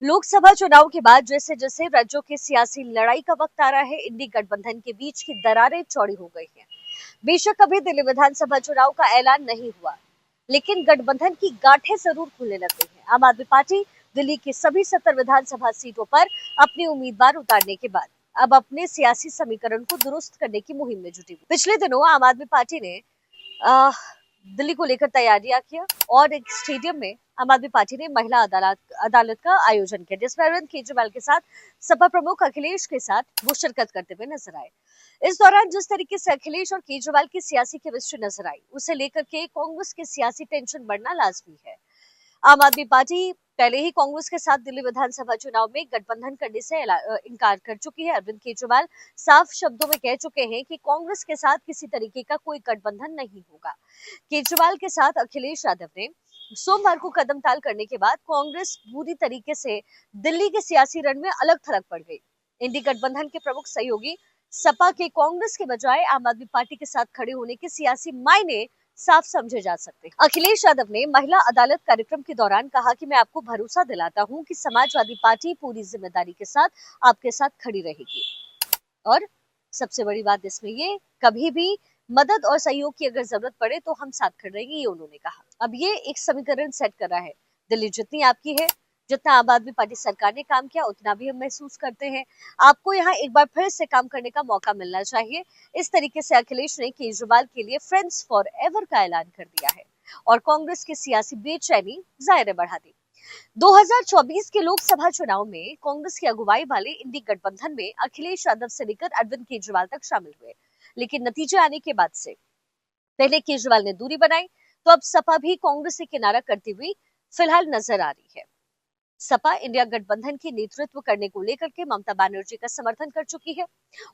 लोकसभा चुनाव के बाद जैसे जैसे राज्यों के सियासी लड़ाई का वक्त आ रहा है, इंडी गठबंधन के बीच की दरारें चौड़ी हो गई हैं। बेशक अभी दिल्ली विधानसभा चुनाव का ऐलान नहीं हुआ, लेकिन गठबंधन की गांठें जरूर खुलने लग गई हैं। आम आदमी पार्टी दिल्ली की सभी 70 विधानसभा सीटों पर अपने उम्मीदवार उतारने के बाद अब अपने सियासी समीकरण को दुरुस्त करने की मुहिम में जुटी हुई। पिछले दिनों आम आदमी पार्टी ने अ, दिल्ली को लेकर तैयारियां किया और एक स्टेडियम में आम आदमी पार्टी ने महिला अदालत का आयोजन किया, जिसमें अरविंद केजरीवाल के साथ सपा प्रमुख अखिलेश के साथ वो शिरकत करते हुए नजर आए। इस दौरान जिस तरीके से अखिलेश और केजरीवाल की सियासी केमिस्ट्री नजर आई, उसे लेकर के कांग्रेस की सियासी टेंशन बढ़ना लाजमी है। आम आदमी पार्टी पहले ही कांग्रेस के साथ दिल्ली विधानसभा चुनाव में गठबंधन करने से इनकार कर चुकी है। अरविंद केजरीवाल साफ शब्दों में कह चुके हैं कि कांग्रेस के साथ किसी तरीके का कोई गठबंधन नहीं होगा। केजरीवाल के साथ अखिलेश यादव ने सोमवार को कदम ताल करने के बाद कांग्रेस पूरी तरीके से दिल्ली के सियासी रण में अलग थलग पड़ गई। इंडी गठबंधन के प्रमुख सहयोगी सपा के कांग्रेस के बजाय आम आदमी पार्टी के साथ खड़े होने के सियासी मायने साफ समझे जा सकते हैं। अखिलेश यादव ने महिला अदालत कार्यक्रम के दौरान कहा कि मैं आपको भरोसा दिलाता हूं कि समाजवादी पार्टी पूरी जिम्मेदारी के साथ आपके साथ खड़ी रहेगी और सबसे बड़ी बात इसमें ये, कभी भी मदद और सहयोग की अगर जरूरत पड़े तो हम साथ खड़े रहेंगे, ये उन्होंने कहा। अब ये एक समीकरण सेट कर रहा है, दिल्ली जितनी आपकी है, जितना आम आदमी पार्टी सरकार ने काम किया उतना भी हम महसूस करते हैं। आपको यहाँ एक बार फिर से काम करने का मौका मिलना चाहिए। इस तरीके से अखिलेश ने केजरीवाल के लिए फ्रेंड्स फॉर एवर का ऐलान कर दिया है और कांग्रेस की सियासी बेचैनी जाहिर बढ़ा दी। 2024 के लोकसभा चुनाव में कांग्रेस की अगुवाई वाले इंडी गठबंधन में अखिलेश यादव से लेकर अरविंद केजरीवाल तक शामिल हुए, लेकिन नतीजे आने के बाद से पहले केजरीवाल ने दूरी बनाई, तो अब सपा भी कांग्रेस से किनारा करती हुई फिलहाल नजर आ रही है। सपा इंडिया गठबंधन की नेतृत्व करने को लेकर के ममता बनर्जी का समर्थन कर चुकी है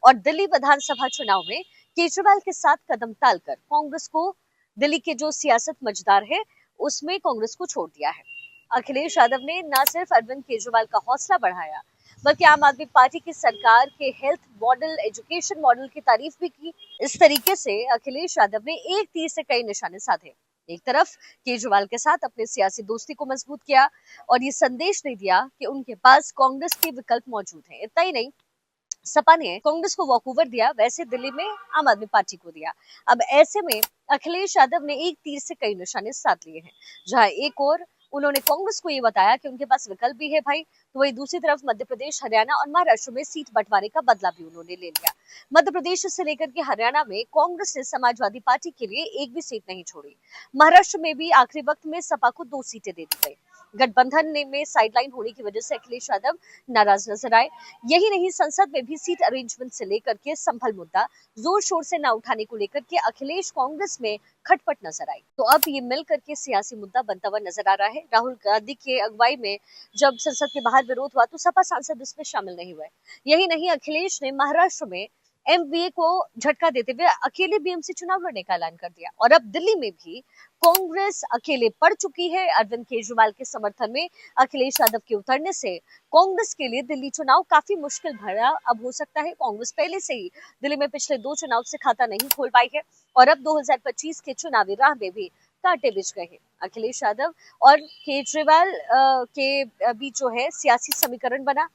और दिल्ली विधानसभा चुनाव में केजरीवाल के साथ कदम तालकर कांग्रेस को, दिल्ली के जो सियासत मझदार है उसमें कांग्रेस को छोड़ दिया है। अखिलेश यादव ने न सिर्फ अरविंद केजरीवाल का हौसला बढ़ाया, बल्कि आम आदमी पार्टी की सरकार के हेल्थ मॉडल, एजुकेशन मॉडल की तारीफ भी की। इस तरीके से अखिलेश यादव ने एक तीर से कई निशाने साधे। एक तरफ केजरीवाल के साथ अपने सियासी दोस्ती को मजबूत किया और ये संदेश दे दिया कि उनके पास कांग्रेस के विकल्प मौजूद हैं। इतना ही नहीं, सपा ने कांग्रेस को वॉकओवर दिया, वैसे दिल्ली में आम आदमी पार्टी को दिया। अब ऐसे में अखिलेश यादव ने एक तीर से कई निशाने साध लिए हैं। जहां एक और उन्होंने कांग्रेस को ये बताया कि उनके पास विकल्प भी है भाई, तो वही दूसरी तरफ मध्य प्रदेश, हरियाणा और महाराष्ट्र में सीट बंटवारे का बदला भी उन्होंने ले लिया। मध्य प्रदेश से लेकर के हरियाणा में कांग्रेस ने समाजवादी पार्टी के लिए एक भी सीट नहीं छोड़ी। महाराष्ट्र में भी आखिरी वक्त में सपा को 2 सीटें दे दी गई। गठबंधन में साइडलाइन होने की वजह से अखिलेश यादव नाराज नजर आए। यही नहीं, संसद में भी सीट अरेंजमेंट से लेकर के संभल मुद्दा जोर शोर से न उठाने को लेकर के अखिलेश कांग्रेस में खटपट नजर आई। तो अब ये मिलकर के सियासी मुद्दा बनता हुआ नजर आ रहा है। राहुल गांधी की अगुवाई में जब संसद के बाहर विरोध हुआ तो सपा सांसद इसमें शामिल नहीं हुए। यही नहीं, अखिलेश ने महाराष्ट्र में एमवीए को झटका देते हुए अकेले बीएमसी चुनाव लड़ने का ऐलान कर दिया और अब दिल्ली में भी कांग्रेस अकेले पड़ चुकी है। अरविंद केजरीवाल के समर्थन में अखिलेश यादव के उतरने से कांग्रेस के लिए दिल्ली चुनाव काफी मुश्किल भरा अब हो सकता है। कांग्रेस पहले से ही दिल्ली में पिछले 2 चुनाव से खाता नहीं खोल पाई है और अब 2025 के चुनावी राह में भी कांटे बिछ गए हैं। अखिलेश यादव और केजरीवाल के बीच जो है सियासी समीकरण बना।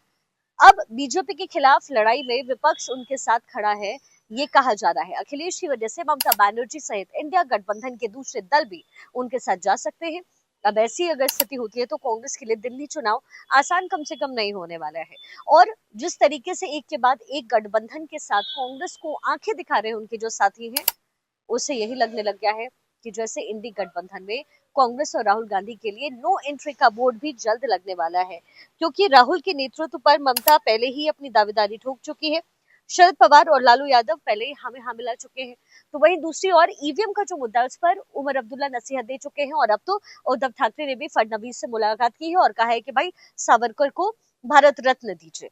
अब बीजेपी के खिलाफ लड़ाई में विपक्ष उनके साथ खड़ा है, ये कहा जा रहा है। अखिलेश की वजह से ममता बनर्जी सहित इंडिया गठबंधन के दूसरे दल भी उनके साथ जा सकते हैं। अब ऐसी अगर स्थिति होती है तो कांग्रेस के लिए दिल्ली चुनाव आसान कम से कम नहीं होने वाला है। और जिस तरीके से एक के बाद एक गठबंधन के साथ कांग्रेस को आंखें दिखा रहे हैं उनके जो साथी हैं, उससे यही लगने लग गया है कि जैसे इंडी गठबंधन में कांग्रेस और राहुल गांधी के लिए नो एंट्री का बोर्ड भी जल्द लगने वाला है, क्योंकि राहुल के नेतृत्व पर ममता पहले ही अपनी दावेदारी ठोक चुकी है। शरद पवार और लालू यादव पहले ही हमें हाँ मिला चुके हैं। तो वहीं दूसरी ओर ईवीएम का जो मुद्दा है उस पर उमर अब्दुल्ला नसीहत दे चुके हैं और अब तो उद्धव ठाकरे ने भी फडणवीस से मुलाकात की है और कहा है कि भाई सावरकर को भारत रत्न दीजिए।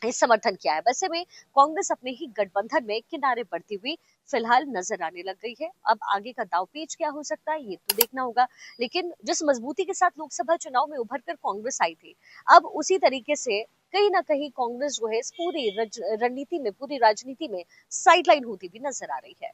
इस समर्थन किया है। वैसे में कांग्रेस अपने ही गठबंधन में किनारे पड़ती हुई फिलहाल नजर आने लग गई है। अब आगे का दांवपेच क्या हो सकता है ये तो देखना होगा, लेकिन जिस मजबूती के साथ लोकसभा चुनाव में उभरकर कांग्रेस आई थी, अब उसी तरीके से कहीं ना कहीं कांग्रेस जो है इस पूरी रणनीति में, पूरी राजनीति में साइडलाइन होती भी नजर आ रही है।